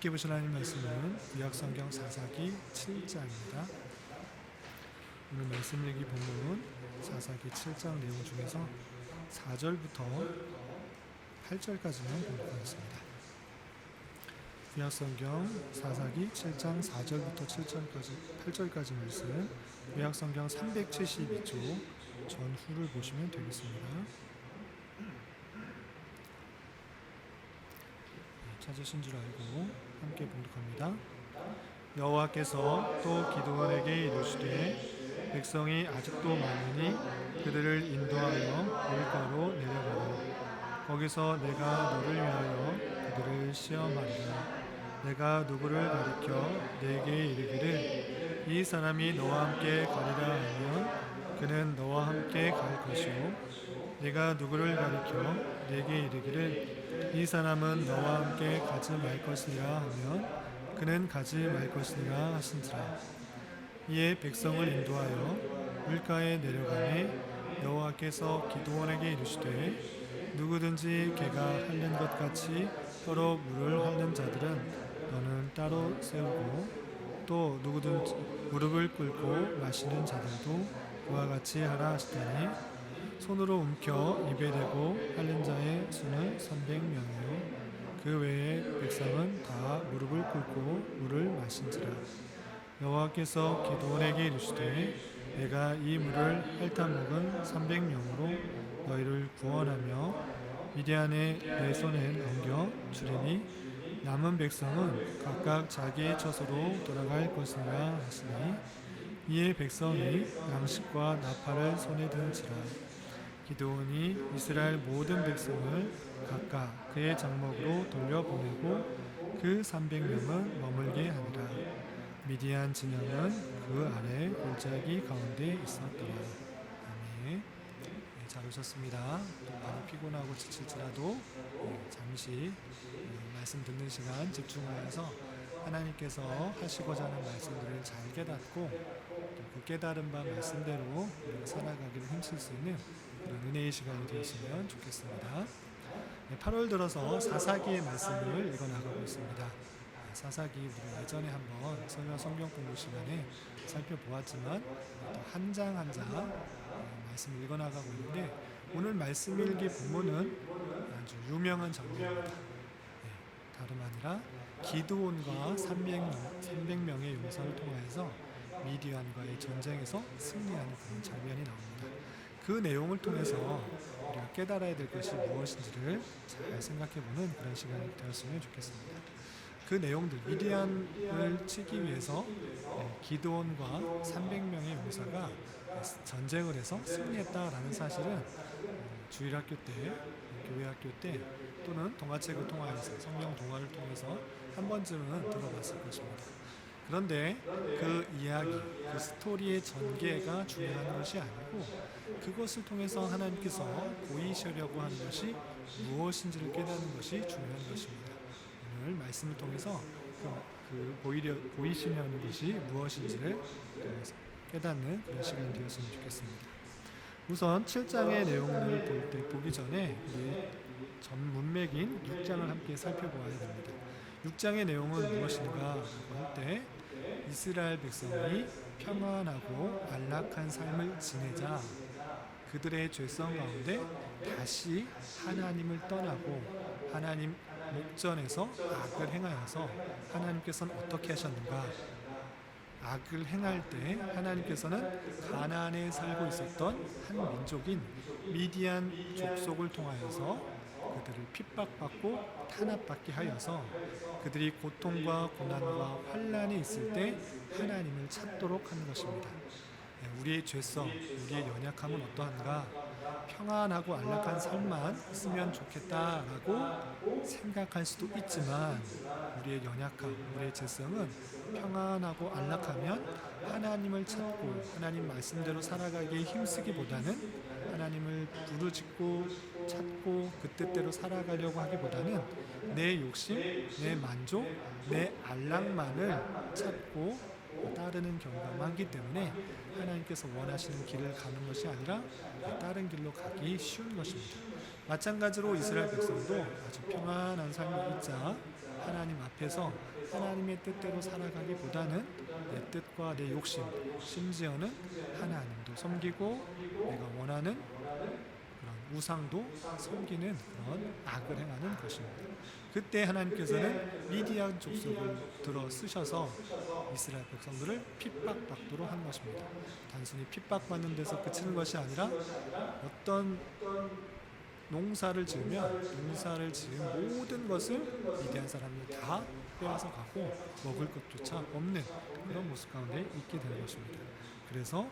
함께 보실 하나님 말씀은 구약성경 사사기 7장입니다. 오늘 말씀 읽기 본문 사사기 7장 내용 중에서 4절부터 8절까지만 공독하겠습니다. 구약성경 사사기 7장 4절부터 8절까지 말씀, 구약성경 372쪽 전후를 보시면 되겠습니다. 찾으신 줄 알고 함께 봉독합니다. 여호와께서 또 기드온에게 이르시되 백성이 아직도 많으니 그들을 인도하여 물가로 내려가라. 거기서 내가 너를 위하여 그들을 시험하리라. 내가 누구를 가리켜 내게 이르기를 이 사람이 너와 함께 가리라 하면 그는 너와 함께 갈 것이요, 내가 누구를 가리켜 내게 이르기를 이 사람은 너와 함께 가지 말 것이니라 하면 그는 가지 말 것이니라 하신지라. 이에 백성을 인도하여 물가에 내려가매 여호와께서 기드온에게 이르시되 누구든지 개가 핥는 것 같이 혀로 물을 핥는 자들은 너는 따로 세우고, 또 누구든지 무릎을 꿇고 마시는 자들도 그와 같이 하라 하시더니 손으로 움켜 입에 대고 핥는 자의 수는 300명이요 그 외에 백성은 다 무릎을 꿇고 물을 마신지라. 여호와께서 기드온에게 이르시되 내가 이 물을 핥아 먹은 300명으로 너희를 구원하며 미디안의 내 손에 넘겨 주리니 남은 백성은 각각 자기의 처소로 돌아갈 것이라 하시니, 이에 백성이 양식과 나팔을 손에 든지라. 기드온이 이스라엘 모든 백성을 각각 그의 장막으로 돌려보내고 그 300명은 머물게 하니라. 미디안 진영은 그 아래 골짜기 가운데 있었더라. 아멘. 잘 오셨습니다. 많이 피곤하고 지칠지라도 잠시 말씀 듣는 시간 집중하여서 하나님께서 하시고자 하는 말씀들을 잘 깨닫고 그 깨달은 바 말씀대로 우리가 살아가기를 힘쓸 수 있는 그런 은혜의 시간이 되었으면 좋겠습니다. 8월 들어서 사사기의 말씀을 읽어나가고 있습니다. 사사기 우리가 예전에 한번 설명 성경 공부 시간에 살펴보았지만 또 한 장 한 장 말씀을 읽어나가고 있는데, 오늘 말씀 읽기 본문은 아주 유명한 장면입니다. 다름 아니라 기드온과 300명의 용사를 통하여서 미디안과의 전쟁에서 승리하는 그런 장면이 나옵니다. 그 내용을 통해서 우리가 깨달아야 될 것이 무엇인지를 잘 생각해보는 그런 시간이 되었으면 좋겠습니다. 그 내용들, 미디안을 치기 위해서 기드온과 300명의 용사가 전쟁을 해서 승리했다라는 사실은 주일학교 때, 교회학교 때 또는 동화책을 통하여서, 성경 동화를 통해서 한 번쯤은 들어봤을 것입니다. 그런데 그 이야기, 그 스토리의 전개가 중요한 것이 아니고 그것을 통해서 하나님께서 보이시려고 하는 것이 무엇인지를 깨닫는 것이 중요한 것입니다. 오늘 말씀을 통해서 보이시려는 것이 무엇인지를 깨닫는 그런 시간이 되었으면 좋겠습니다. 우선 7장의 내용을 보기 전에 전 문맥인 6장을 함께 살펴보아야 됩니다. 6장의 내용은 무엇인가 할 때 이스라엘 백성이 평안하고 안락한 삶을 지내자 그들의 죄성 가운데 다시 하나님을 떠나고 하나님 목전에서 악을 행하여서 하나님께서는 어떻게 하셨는가? 악을 행할 때 하나님께서는 가나안에 살고 있었던 한 민족인 미디안 족속을 통하여서 그들을 핍박받고 탄압받게 하여서 그들이 고통과 고난과 환난이 있을 때 하나님을 찾도록 하는 것입니다. 우리의 죄성, 우리의 연약함은 어떠한가? 평안하고 안락한 삶만 있으면 좋겠다라고 생각할 수도 있지만, 우리의 연약함, 우리의 죄성은 평안하고 안락하면 하나님을 찾고 하나님 말씀대로 살아가기에 힘쓰기보다는, 하나님을 부르짖고 찾고 그 뜻대로 살아가려고 하기보다는 내 욕심, 내 만족, 내 안락만을 찾고 따르는 경우가 많기 때문에 하나님께서 원하시는 길을 가는 것이 아니라 다른 길로 가기 쉬운 것입니다. 마찬가지로 이스라엘 백성도 아주 평안한 삶을 잊자 하나님 앞에서 하나님의 뜻대로 살아가기보다는 내 뜻과 내 욕심, 심지어는 하나님도 섬기고 내가 원하는 그런 우상도 섬기는 그런 악을 행하는 것입니다. 그때 하나님께서는 미디안 족속을 들어 쓰셔서 이스라엘 백성들을 핍박받도록 한 것입니다. 단순히 핍박받는 데서 그치는 것이 아니라 어떤 농사를 지으면 농사를 지은 모든 것을 미디안 사람들이 다 빼앗아 가고 먹을 것조차 없는 그런 모습 가운데 있게 되는 것입니다. 그래서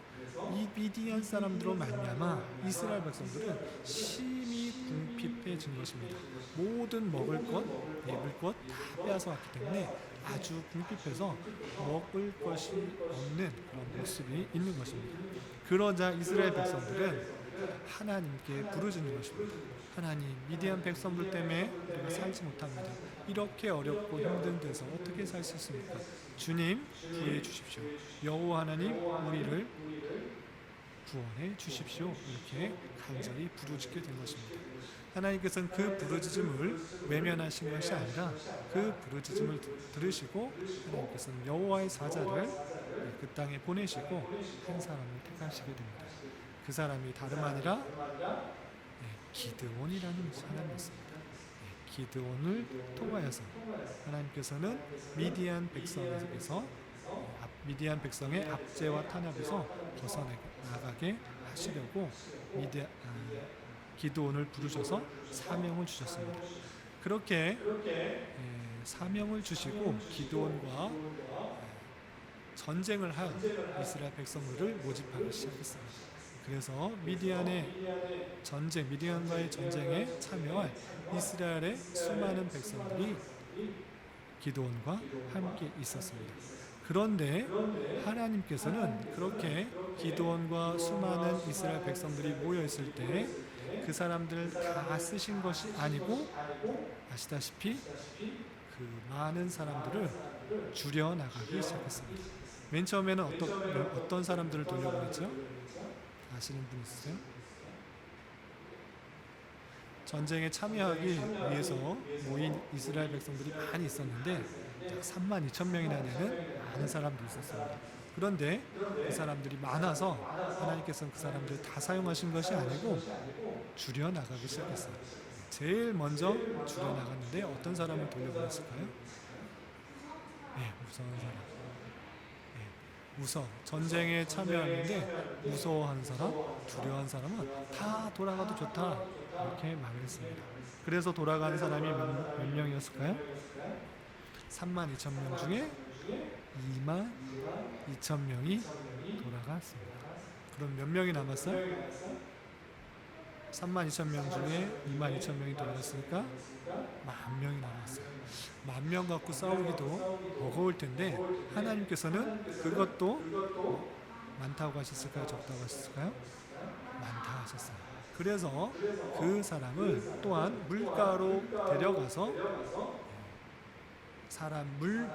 이 미디안 사람들로 말미암아 이스라엘 백성들은 심히 궁핍해진 것입니다. 모든 먹을 것, 입을 것 다 빼앗아 왔기 때문에 아주 궁핍해서 먹을 것이 없는 그런 모습이 있는 것입니다. 그러자 이스라엘 백성들은 하나님께 부르짖는 것입니다. 하나님, 미디안 백성들 때문에 우리가 살지 못합니다. 이렇게 어렵고 힘든 데서 어떻게 살 수 있습니까? 주님, 구해 주십시오. 여호와 하나님, 우리를 구원해 주십시오. 이렇게 간절히 부르짖게 된 것입니다. 하나님께서는 그 부르짖음을 외면하신 것이 아니라 그 부르짖음을 들으시고 하나님께서는 여호와의 사자를 그 땅에 보내시고 한 사람을 택하시게 됩니다. 그 사람이 다름 아니라 기드온이라는 사람이었습니다. 기드온을 통하여서 하나님께서는 미디안 백성에서 미디안 백성의 압제와 탄압에서 벗어나가게 하시려고 기드온을 부르셔서 사명을 주셨습니다. 그렇게 사명을 주시고 기드온과 전쟁을 할 이스라엘 백성들을 모집하기 시작했습니다. 그래서 미디안과의 전쟁에 참여할 이스라엘의 수많은 백성들이 기드온과 함께 있었습니다. 그런데 하나님께서는 그렇게 기드온과 수많은 이스라엘 백성들이 모여 있을 때 그 사람들을 다 쓰신 것이 아니고 아시다시피 그 많은 사람들을 줄여 나가기 시작했습니다. 맨 처음에는 어떤 사람들을 돌려보냈죠? 아시는 분 있으세요? 전쟁에 참여하기 위해서 모인 이스라엘 백성들이 많이 있었는데 32,000명이나 되는 많은 사람들이 있었습니다. 그런데 그 사람들이 많아서 하나님께서는 그 사람들을 다 사용하신 것이 아니고 줄여나가기 시작했어요. 제일 먼저 줄여나갔는데 어떤 사람을 돌려보냈을까요? 무서운 사람. 전쟁에 참여하는데 무서워하는 사람, 두려워하는 사람은 다 돌아가도 좋다 이렇게 말을 했습니다. 그래서 돌아가는 사람이 몇 명이었을까요? 32,000명 중에 22,000명이 돌아갔습니다. 그럼 몇 명이 남았어요? 32,000명 중에 22,000명이 돌아갔으니까 10,000명이 남았어요. 10,000명 갖고 싸우기도 버거울 텐데 하나님께서는 그것도 많다고 하셨을까요? 적다고 하셨을까요? 많다 하셨어요. 그래서 그 사람을 또한 물가로 데려가서 사람 물을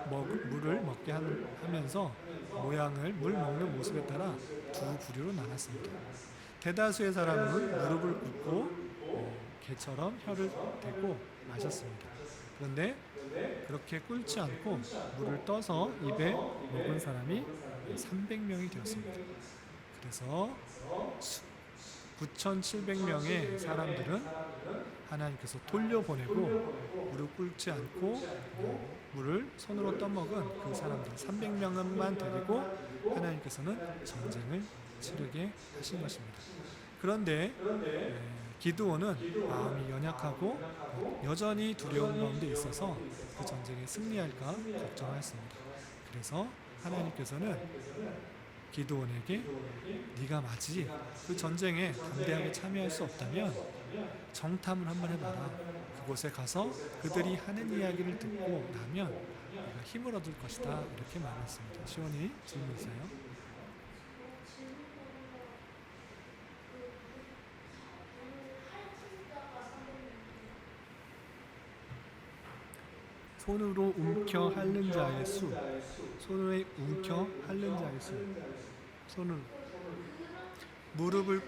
먹게 하면서 물 먹는 모습에 따라 두 부류로 나눴습니다. 대다수의 사람은 무릎을 꿇고 개처럼 혀를 대고 마셨습니다. 그런데 그렇게 꿇지 않고 물을 떠서 입에 먹은 사람이 300명이 되었습니다. 그래서 9,700명의 사람들은 하나님께서 돌려보내고 무릎 꿇지 않고 물을 손으로 떠먹은 그 사람들 300명만 데리고 하나님께서는 전쟁을 치르게 하신 것입니다. 그런데 기드온은 마음이 연약하고 여전히 두려움 가운데 있어서 그 전쟁에 승리할까 걱정하였습니다. 그래서 하나님께서는 기드온에게 네가 마치 그 전쟁에 담대하게 참여할 수 없다면 정탐을 한번 해봐라. 그곳에 가서 그들이 하는 이야기를 듣고 나면 네가 힘을 얻을 것이다. 이렇게 말했습니다. 시원이 질문 있어요? 손으로 움켜 핥는 자의 수. 손으로 움켜 핥는 자의 수. 손으로 무릎을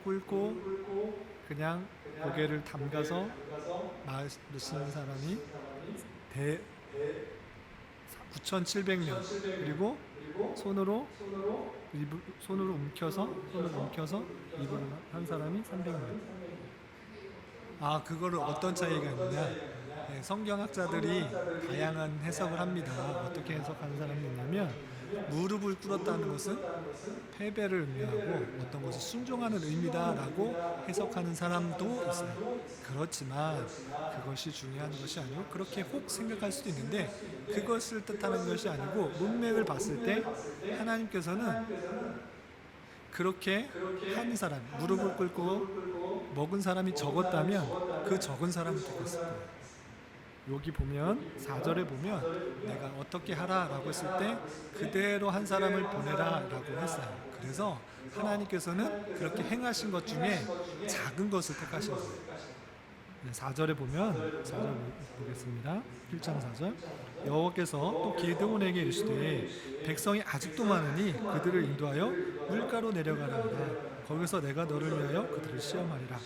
꿇고 그냥 고개를 담가서 마시는 사람이 대 9,700명, 그리고 손으로 손으로 움켜서 입을 한 사람이 300명. 아, 그거를 어떤 차이가 있느냐? 네, 성경학자들이 다양한 해석을 합니다. 어떻게 해석하는 사람이 있냐면, 무릎을 꿇었다는 것은 패배를 의미하고 어떤 것을 순종하는 의미다라고 해석하는 사람도 있어요. 그렇지만 그것이 중요한 것이 아니고, 그렇게 혹 생각할 수도 있는데, 그것을 뜻하는 것이 아니고, 문맥을 봤을 때 하나님께서는 그렇게 한 사람, 무릎을 꿇고 먹은 사람이 적었다면 그 적은 사람을 택했을 거예요. 여기 보면 4절에 보면 내가 어떻게 하라라고 했을 때 그대로 한 사람을 보내라라고 했어요. 그래서 하나님께서는 그렇게 행하신 것 중에 작은 것을 택하신 거예요. 4절에 보면, 4절 보겠습니다. 1장 4절. 여호와께서 또 기드온에게 이르시되 백성이 아직도 많으니 그들을 인도하여 물가로 내려가라 하라. 거기서 내가 너를 위하여 그들을 시험하리라.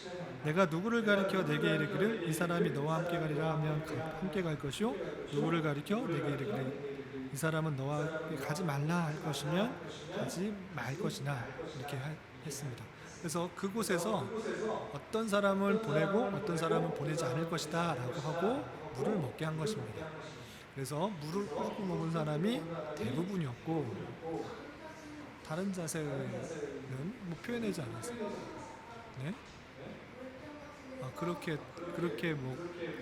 내가 누구를 가리켜 내게 이르기를 이 사람이 너와 함께 가리라 하면 함께 갈 것이요, 누구를 가리켜 내게 이르기를 이 사람은 너와 함께 가지 말라 할 것이면 가지 말 것이나, 이렇게 했습니다. 그래서 그곳에서 어떤 사람을 보내고 어떤 사람을 보내지 않을 것이다 라고 하고 물을 먹게 한 것입니다. 그래서 물을 끓고 먹은 사람이 대부분이었고, 다른 자세는 표현하지 않았어요. 네? 그렇게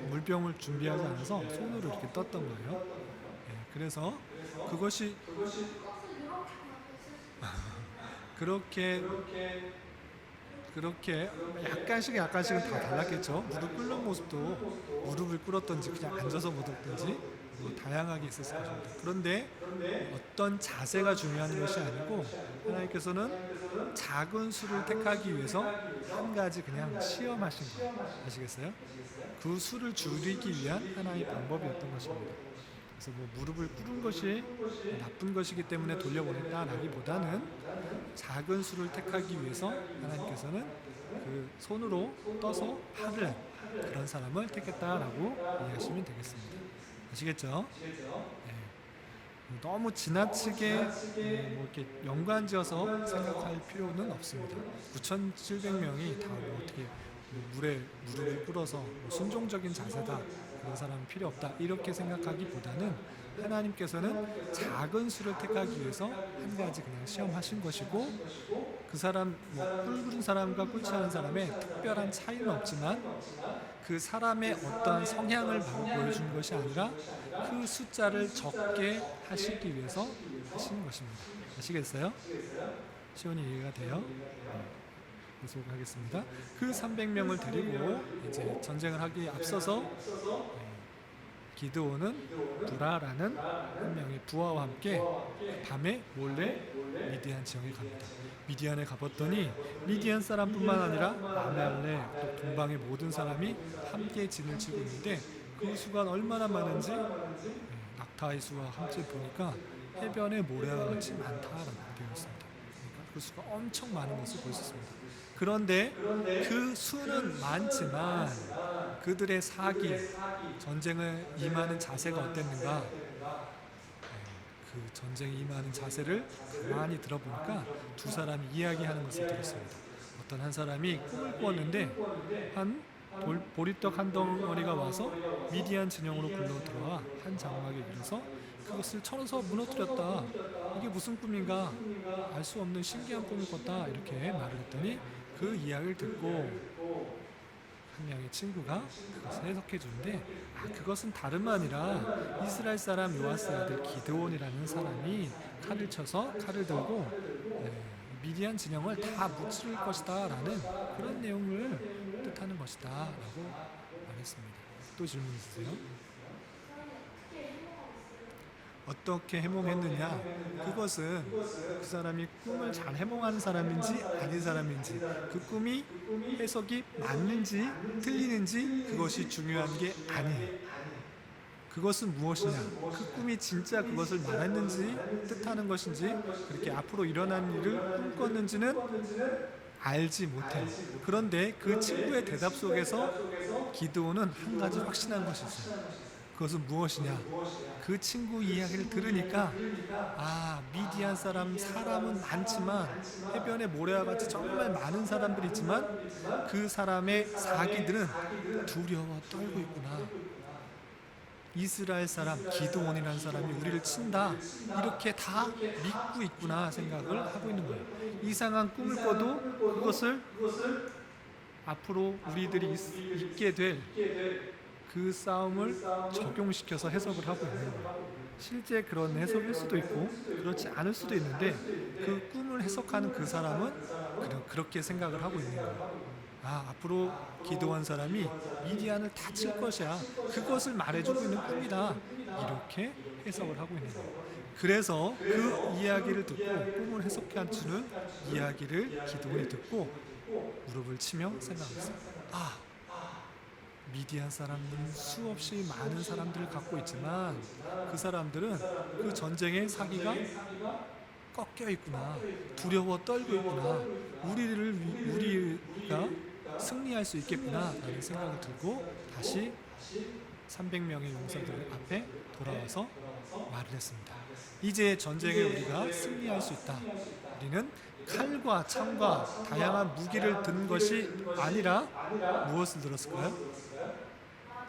물병을 준비하지 않아서 손으로 이렇게 떴던 거예요. 네, 그래서 그것이 그렇게 약간씩은 다 달랐겠죠. 무릎 꿇는 모습도 무릎을 꿇었던지 그냥 앉아서 먹었던지 다양하게 있었을 것입니다. 그런데 어떤 자세가 중요한 것이 아니고, 하나님께서는 작은 수를 택하기 위해서 한 가지 그냥 시험하신 거예요. 아시겠어요? 그 수를 줄이기 위한 하나의 방법이었던 것입니다. 그래서 무릎을 꿇은 것이 나쁜 것이기 때문에 돌려보냈다라기보다는 작은 수를 택하기 위해서 하나님께서는 그 손으로 떠서 하는 그런 사람을 택했다라고 이해하시면 되겠습니다. 아시겠죠? 네. 너무 지나치게 이렇게 연관지어서 생각할 필요는 없습니다. 9,700명이 다 어떻게 물에 무릎을 꿇어서 순종적인 자세다, 그런 사람은 필요 없다, 이렇게 생각하기보다는 하나님께서는 작은 수를 택하기 위해서 한 가지 그냥 시험하신 것이고, 그 사람 꿇은 사람과 꿇지 않은 사람의 특별한 차이는 없지만 그 사람의 어떤 성향을 보여준 것이 아니라 그 숫자를 적게 하시기 위해서 하신 것입니다. 아시겠어요? 시온이 이해가 돼요? 계속하겠습니다. 그 300명을 데리고 이제 전쟁을 하기에 앞서서 기드온은 부라라는 한 명의 부하와 함께 밤에 몰래 미디안 지역에 갑니다. 미디안에 가봤더니 미디안 사람뿐만 아니라 아말렉 또 동방의 모든 사람이 함께 진을 치고 있는데, 그 수가 얼마나 많은지 낙타의 수와 함께 보니까 해변에 모래와 같이 많다라고 되어 있습니다. 그러니까 그 수가 엄청 많은 것을 볼 수 있습니다. 그런데 그 수는 많지만 그들의 사기, 전쟁을 임하는 자세가 어땠는가? 그 전쟁에 임하는 자세를 가만히 들어보니까 두 사람이 이야기하는 것을 들었습니다. 어떤 한 사람이 꿈을 꾸었는데 한 보리떡 한 덩어리가 와서 미디안 진영으로 굴러 들어와 한 장막에 이르서 그것을 쳐서 무너뜨렸다. 이게 무슨 꿈인가? 알 수 없는 신기한 꿈을 꿨다. 이렇게 말을 했더니 그 이야기를 듣고 한 명의 친구가 그것을 해석해 주는데, 그것은 다름 아니라 이스라엘 사람 요아스 아들 기드온이라는 사람이 칼을 들고 미디안 진영을 다 무찌를 것이다 라는 그런 내용을 뜻하는 것이다 라고 말했습니다. 또 질문 있으세요? 어떻게 해몽했느냐? 그것은 그 사람이 꿈을 잘 해몽하는 사람인지 아닌 사람인지, 그 꿈이 해석이 맞는지 틀리는지 그것이 중요한 게 아니에요. 그것은 무엇이냐? 그 꿈이 진짜 그것을 말했는지 뜻하는 것인지, 그렇게 앞으로 일어난 일을 꿈꿨는지는 알지 못해요. 그런데 그 친구의 대답 속에서 기드온은 한 가지 확신한 것이 있어요. 그것은 무엇이냐? 그 친구 이야기를 들으니까 미디안 사람은 많지만 해변에 모래와 같이 정말 많은 사람들이 있지만 그 사람의 사기들은 두려워 떨고 있구나. 이스라엘 사람 기드온이라는 사람이 우리를 친다, 이렇게 다 믿고 있구나 생각을 하고 있는 거예요. 이상한 꿈을 꿔도 그것을 앞으로 우리들이 있게 될 그 싸움을 적용시켜서 해석을 하고 있는 거예요. 실제 그런 해석일 수도 있고 그렇지 않을 수도 있는데 그 꿈을 해석하는 그 사람은 그렇게 생각을 하고 있는 거예요. 앞으로 기도한 사람이 미디안을 다 칠 것이야, 그것을 말해주고 있는 꿈이다, 이렇게 해석을 하고 있는 거예요. 그래서 그 이야기를 듣고 꿈을 해석해 주는 이야기를 기도원이 듣고 무릎을 치며 생각했어요. 미디안 사람들은 수없이 많은 사람들을 갖고 있지만 그 사람들은 그 전쟁의 사기가 꺾여 있구나, 두려워 떨고 있구나, 우리가 승리할 수 있겠구나 라는 생각을 들고 다시 300명의 용사들 앞에 돌아와서 말을 했습니다. 이제 전쟁에 우리가 승리할 수 있다. 우리는 칼과 창과 다양한 무기를 든 것이 아니라 무엇을 들었을까요?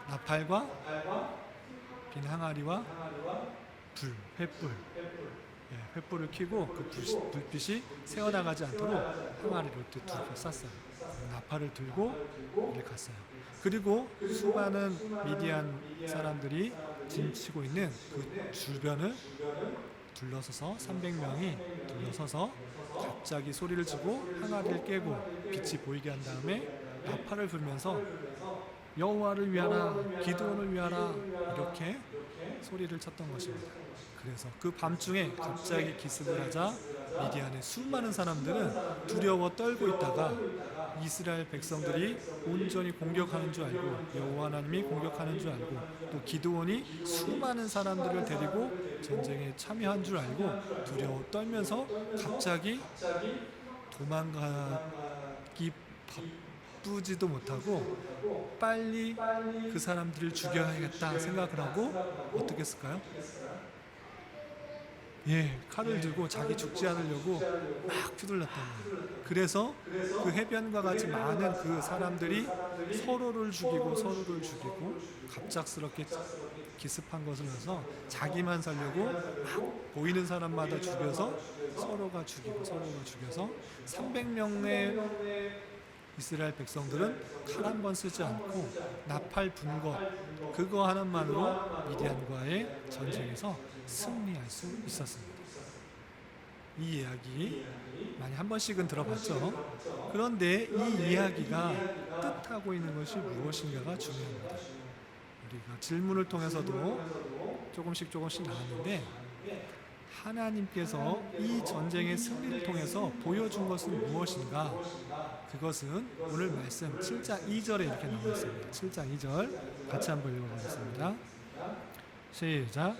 나팔과 빈 항아리와 횃불. 횃불을 켜고 그 불빛이 새어나가지 않도록 항아리를 두 개 쐈어요. 나팔을 들고 이렇게 갔어요. 그리고 수많은 미디안 사람들이 진치고 있는 그 주변을 둘러서서 300명이 둘러서서 갑자기 소리를 지고 항아리를 깨고 빛이 보이게 한 다음에 나팔을 불면서 여호와를 위하라, 기드온을 위하라, 이렇게 소리를 쳤던 것입니다. 그래서 그 밤중에 갑자기 기습을 하자 미디안의 수많은 사람들은 두려워 떨고 있다가 이스라엘 백성들이 온전히 공격하는 줄 알고, 여호와 하나님이 공격하는 줄 알고, 또 기드온이 수많은 사람들을 데리고 전쟁에 참여한 줄 알고 두려워 떨면서 갑자기 도망가기 바쁘지도 못하고 빨리 그 사람들을 죽여야겠다 생각을 하고 어떻게 했을까요? 칼을 들고 자기 죽지 않으려고 막 휘둘렀던 거예요. 그래서 그 해변과 같이 많은 그 사람들이 서로를 죽이고 갑작스럽게 기습한 것을 해서 자기만 살려고 막 보이는 사람마다 죽여서 서로가 죽여서 300명의 이스라엘 백성들은 칼 한 번 쓰지 않고 나팔 분 것, 그거 하나만으로 미디안과의 전쟁에서 승리할 수 있었습니다. 이 이야기 많이 한 번씩은 들어봤죠. 그런데 이 이야기가 뜻하고 있는 것이 무엇인가가 중요합니다. 우리가 질문을 통해서도 조금씩 나왔는데, 하나님께서 이 전쟁의 승리를 통해서 보여준 것은 무엇인가? 그것은 오늘 말씀 7장 2절에 이렇게 나와 있습니다. 7장 2절 같이 한번 읽어보겠습니다. 시작.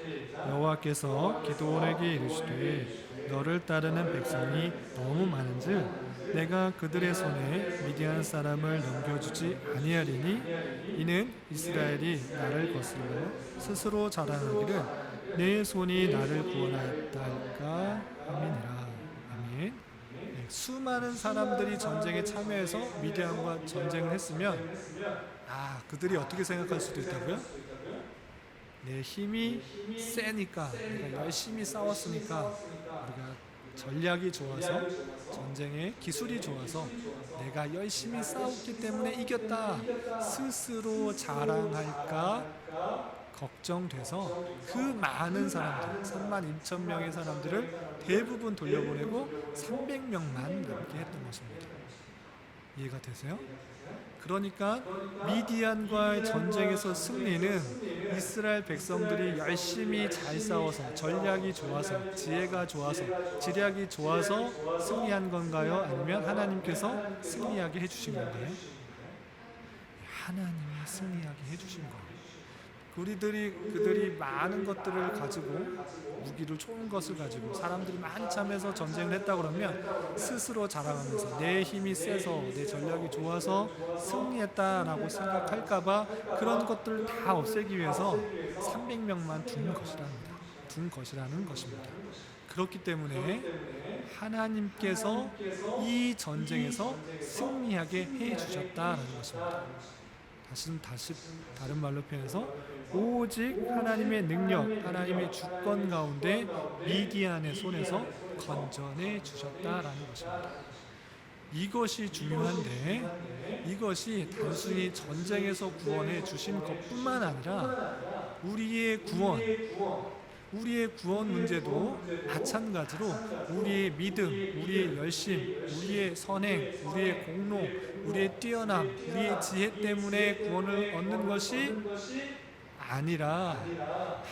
여호와께서 기드온에게 이르시되 너를 따르는 백성이 너무 많은즉 내가 그들의 손에 미디안 사람을 넘겨주지 아니하리니 이는 이스라엘이 나를 거슬러 스스로 자랑하기를 내 손이 나를 구원하였다 할까 함이니라. 아멘. 수많은 사람들이 전쟁에 참여해서 미디안과 전쟁을 했으면 그들이 어떻게 생각할 수도 있다고요? 내 힘이 세니까, 내가 열심히 싸웠으니까, 우리가 전략이 좋아서, 전쟁의 기술이 좋아서 내가 열심히 싸웠기 때문에 이겼다 스스로 자랑할까 걱정돼서 그 많은 사람들, 31,000명의 사람들을 대부분 돌려보내고 300명만 남게 했던 것입니다. 이해가 되세요? 그러니까 미디안과의 전쟁에서 승리는 이스라엘 백성들이 열심히 잘 싸워서, 전략이 좋아서, 지혜가 좋아서, 지략이 좋아서 승리한 건가요? 아니면 하나님께서 승리하게 해주신 건가요? 하나님이 승리하게 해주신 거예요. 그들이 많은 것들을 가지고 무기를 좋은 것을 가지고 사람들이 많이 참여해서 전쟁을 했다 그러면 스스로 자랑하면서 내 힘이 세서 내 전략이 좋아서 승리했다라고 생각할까봐 그런 것들을 다 없애기 위해서 300명만 둔 것이라는 것입니다. 그렇기 때문에 하나님께서 이 전쟁에서 승리하게 해 주셨다라는 것입니다. 다시 다른 말로 표현해서 오직 하나님의 능력, 하나님의 주권 가운데 미디안의 손에서 건져내 주셨다라는 것입니다. 이것이 중요한데 이것이 단순히 전쟁에서 구원해 주신 것뿐만 아니라 우리의 구원 문제도 마찬가지로 우리의 믿음, 우리의 열심, 우리의 선행, 우리의 공로, 우리의 뛰어남, 우리의 지혜 때문에 구원을 얻는 것이 아니라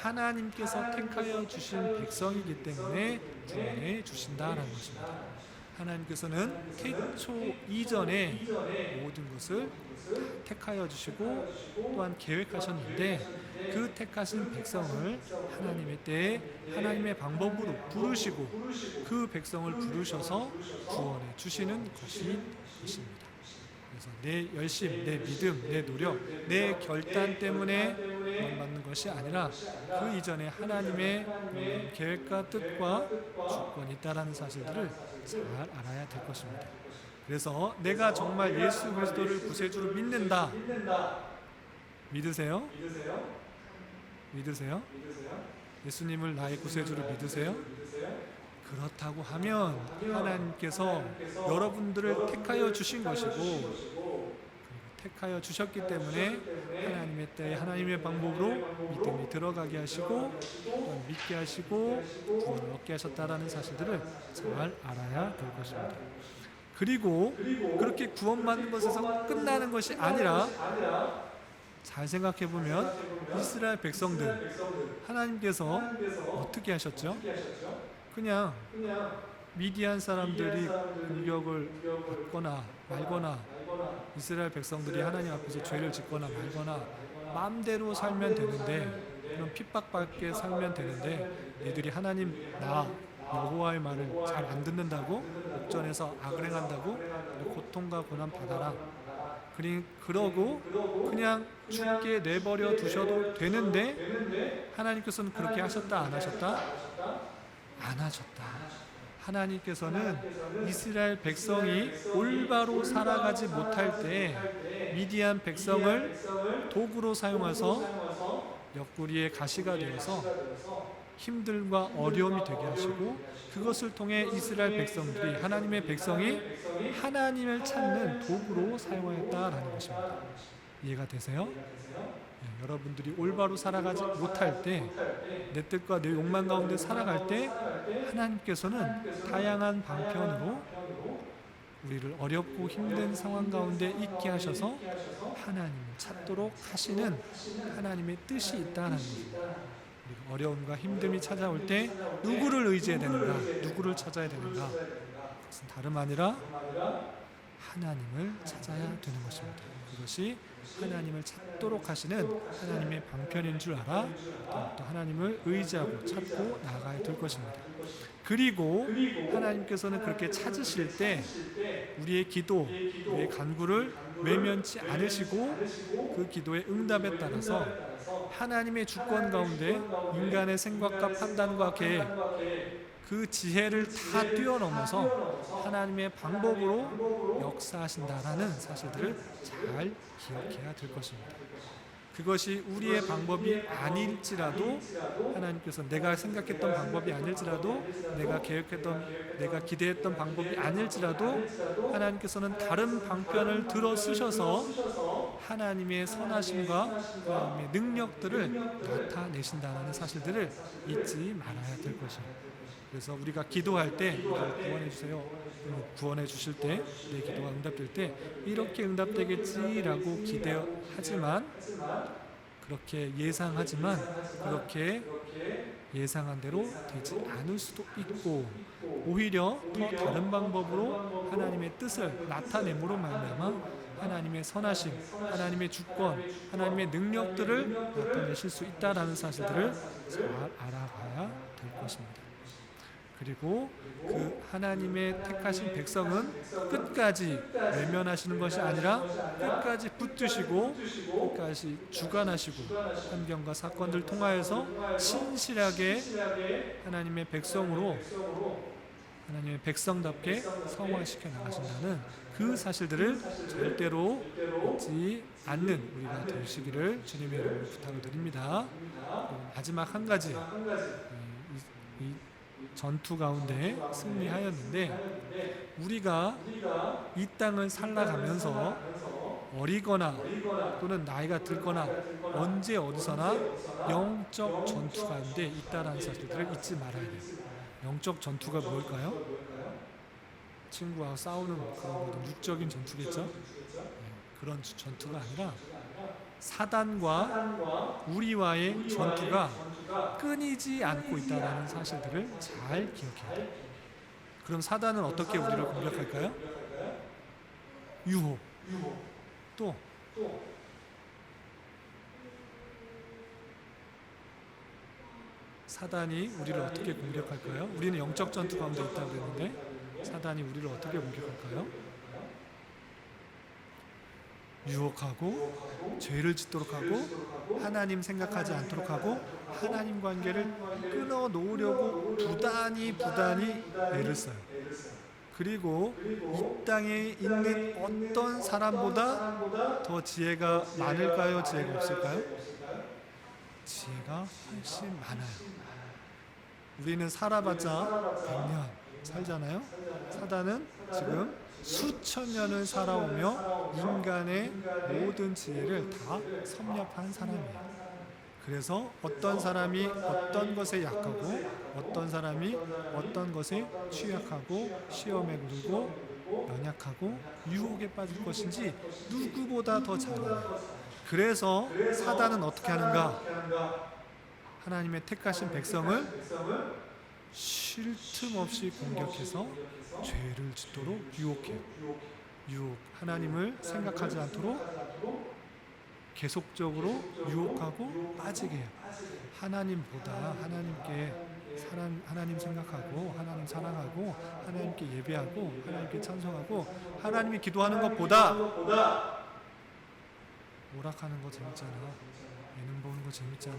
하나님께서 택하여 주신 백성이기 때문에 구원해 주신다라는 것입니다. 하나님께서는 태초 이전에 모든 것을 택하여 주시고 또한 계획하셨는데 그 택하신 백성을 하나님의 때에 하나님의 방법으로 부르시고 그 백성을 부르셔서 구원해 주시는 것이 있습니다. 그래서 내 열심, 내 믿음, 내 노력, 내 결단 때문에 구원받는 것이 아니라 그 이전에 하나님의 계획과 뜻과 주권이 있다라는 사실들을 잘 알아야 될 것입니다. 그래서 내가 정말 예수 그리스도를 구세주로 믿는다. 믿으세요? 예수님을 나의 구세주로 믿으세요? 그렇다고 하면 하나님께서 여러분들을 택하여 주신 것이고 택하여 주셨기 때문에 하나님의 때에 하나님의 방법으로 믿음이 들어가게 하시고 또한 믿게 하시고 구원을 얻게 하셨다라는 사실들을 잘 알아야 될 것입니다. 그리고 그렇게 구원받는 것에서 끝나는 것이 아니라 잘 생각해보면 이스라엘 백성들 하나님께서 어떻게 하셨죠? 그냥 미디안 사람들이 공격을 받거나 말거나 이스라엘 백성들이 하나님 앞에서 죄를 짓거나 말거나 마음대로 살면 되는데 그런 핍박받게 살면 되는데 너희들이 하나님 나 여호와의 말을 잘 안 듣는다고 옥전에서 악을 행한다고 고통과 고난 받아라. 그러고 그냥 죽게 내버려 두셔도 되는데 하나님께서는 그렇게 하셨다 안 하셨다? 안 하셨다. 하나님께서는 이스라엘 백성이 올바로 살아가지 못할 때 미디안 백성을 도구로 사용해서 옆구리에 가시가 되어서 힘들과 어려움이 되게 하시고 그것을 통해 이스라엘 백성들이 하나님의 백성이 하나님을 찾는 도구로 사용하였다라는 것입니다. 이해가 되세요? 여러분들이 올바로 살아가지 못할 때 내 뜻과 내 욕망 가운데 살아갈 때 하나님께서는 다양한 방편으로 우리를 어렵고 힘든 상황 가운데 있게 하셔서 하나님을 찾도록 하시는 하나님의 뜻이 있다는 것입니다. 어려움과 힘듦이 찾아올 때 누구를 의지해야 되는가? 누구를 찾아야 되는가? 그것은 다름 아니라 하나님을 찾아야 되는 것입니다. 그것이 하나님을 찾도록 하시는 하나님의 방편인 줄 알아 또 하나님을 의지하고 찾고 나아가야 될 것입니다. 그리고 하나님께서는 그렇게 찾으실 때 우리의 기도, 우리의 간구를 외면치 않으시고 그 기도의 응답에 따라서 하나님의 주권 가운데 인간의 생각과 판단과 계획 그 지혜를 다 뛰어넘어서 하나님의 방법으로 역사하신다라는 사실들을 잘 기억해야 될 것입니다. 그것이 우리의 방법이 아닐지라도 하나님께서 내가 생각했던 방법이 아닐지라도 내가 계획했던 내가 기대했던 방법이 아닐지라도 하나님께서는 다른 방편을 들어 쓰셔서 하나님의 선하심과 하나님의 능력들을 나타내신다는 사실들을 잊지 말아야 될 것입니다. 그래서 우리가 기도할 때 구원해 주세요. 구원해 주실 때 내 기도가 응답될 때 이렇게 응답되겠지라고 기대하지만 그렇게 예상하지만 그렇게 예상한 대로 되지 않을 수도 있고 오히려 더 다른 방법으로 하나님의 뜻을 나타냄으로 말미암아 하나님의 선하심, 하나님의 주권, 하나님의 능력들을 나타내실 수 있다라는 사실들을 잘 알아가야 될 것입니다. 그리고 그 하나님의 택하신 백성은 끝까지 외면하시는 것이 아니라 끝까지 붙드시고 끝까지 주관하시고 환경과 사건들 통하여서 신실하게 하나님의 백성으로 하나님의 백성답게 성화시켜 나가신다는 그 사실들을 절대로 잊지 않는 우리가 되시기를 주님의 이름으로 부탁을 드립니다. 마지막 한 가지, 이 전투 가운데 승리하였는데 우리가 이 땅을 살아가면서 어리거나 또는 나이가 들거나 언제 어디서나 영적 전투 가운데 있다라는 사실들을 잊지 말아야 돼요. 영적 전투가 뭘까요? 친구와 싸우는 그런 것도 육적인 전투겠죠? 그런 전투가 아니라 사단과 우리와의 전투가 끊이지 않고 있다는 사실들을 잘 기억해야 돼요. 그럼 사단은 어떻게 우리를 공격할까요? 유혹. 또 사단이 우리를 어떻게 공격할까요? 우리는 영적 전투 가운데 있다고 그랬는데 사단이 우리를 어떻게 공격할까요? 유혹하고 죄를 짓도록 하고 하나님 생각하지 않도록 하고 하나님 관계를 끊어 놓으려고 부단히 애를 써요. 그리고 이 땅에 있는 어떤 사람보다 더 지혜가 많을까요? 지혜가 없을까요? 지혜가 훨씬 많아요. 우리는 살아봤자 100년 살잖아요. 사단은 지금 수천 년을 살아오며 인간의 모든 지혜를 다 섭렵한 사람이에요. 그래서 어떤 사람이 어떤 것에 약하고 어떤 사람이 어떤 것에 취약하고 시험에 걸리고 연약하고 유혹에 빠질 것인지 누구보다 더 잘 알아요. 그래서 사단은 어떻게 하는가? 하나님의 택하신 백성을 쉴 틈 없이 공격해서 죄를 짓도록 유혹해요. 하나님을 생각하지 않도록 계속적으로 유혹하고 빠지게 해요. 하나님보다 하나님 생각하고 하나님 사랑하고 하나님께 예배하고 하나님께 찬송하고 하나님이 기도하는 것보다 오락하는 거 재밌잖아. 예능 보는 거 재밌잖아.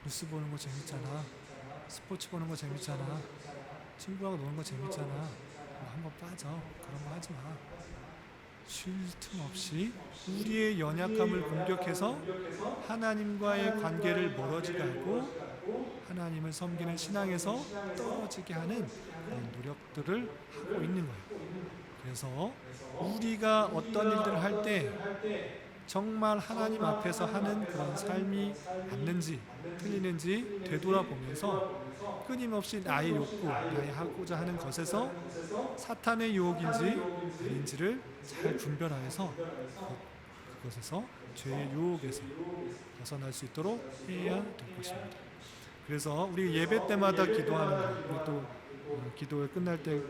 뉴스 보는 거 재밌잖아. 스포츠 보는 거 재밌잖아. 친구하고 노는 거 재밌잖아. 한번 빠져. 그런 거 하지 마. 쉴 틈 없이 우리의 연약함을 공격해서 하나님과의 관계를 멀어지게 하고 하나님을 섬기는 신앙에서 떨어지게 하는 그런 노력들을 하고 있는 거예요. 그래서 우리가 어떤 일들을 할 때 정말 하나님 앞에서 하는 그런 삶이 맞는지 틀리는지 되돌아보면서 끊임없이 나의 욕구, 나의 하고자 하는 것에서 사탄의 유혹인지 아닌지를 잘 분별하여서 그것에서 죄의 유혹에서 벗어날 수 있도록 해야 될 것입니다. 그래서 우리 예배 때마다 기도하는 거, 우리 또 기도회 끝날 때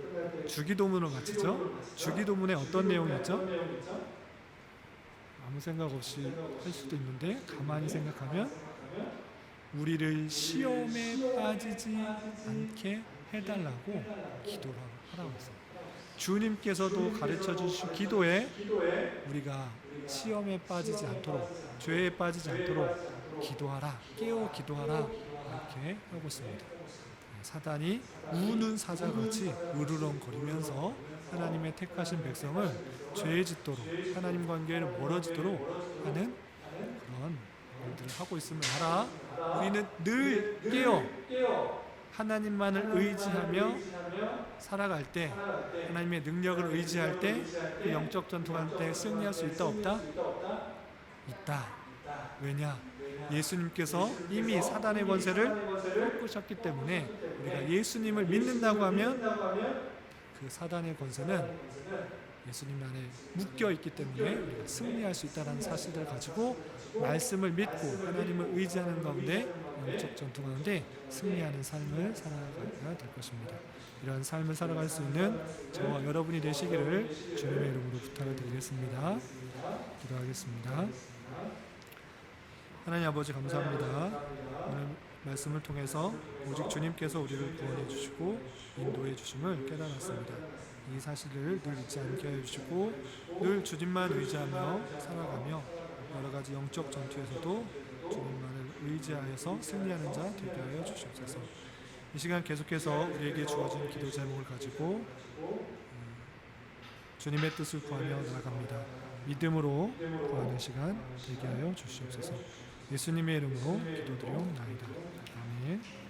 주기도문을 마치죠. 주기도문에 어떤 내용이 있죠? 아무 생각 없이 할 수도 있는데 가만히 생각하면 우리를 시험에 빠지지 않게 해달라고 기도를 하라고 했어요. 주님께서도 가르쳐 주신 기도에 우리가 시험에 빠지지 않도록 죄에 빠지지 않도록 기도하라, 깨어 기도하라 이렇게 하고 있습니다. 사단이 우는 사자같이 으르렁거리면서 하나님의 택하신 백성을 죄에 짓도록 하나님 관계를 멀어지도록 하는 그런 일들을 하고 있음을 알아. 우리는 늘 깨어 하나님만을 의지하며 살아갈 때 하나님의 능력을 의지할 때 그 영적 전투할 때 승리할 수 있다 없다? 있다. 왜냐? 예수님께서 이미 사단의 권세를 꺾으셨기 때문에 우리가 예수님을 믿는다고 하면 그 사단의 권세는 예수님 안에 묶여 있기 때문에 우리가 승리할 수 있다는 사실을 가지고 말씀을 믿고 하나님을 의지하는 가운데 영적 전투 가운데 승리하는 삶을 살아가야 될 것입니다. 이런 삶을 살아갈 수 있는 저와 여러분이 되시기를 주님의 이름으로 부탁을 드리겠습니다. 기도하겠습니다. 하나님 아버지 감사합니다. 오늘 말씀을 통해서 오직 주님께서 우리를 구원해 주시고 인도해 주심을 깨달았습니다. 이 사실을 늘 잊지 않게 해주시고 늘 주님만 의지하며 살아가며 여러 가지 영적 전투에서도 주님만을 의지하여서 승리하는 자 되게 하여 주시옵소서. 이 시간 계속해서 우리에게 주어진 기도 제목을 가지고 주님의 뜻을 구하며 나아갑니다. 믿음으로 구하는 시간 되게 하여 주시옵소서. 예수님의 이름으로 기도드리옵나이다. 아멘.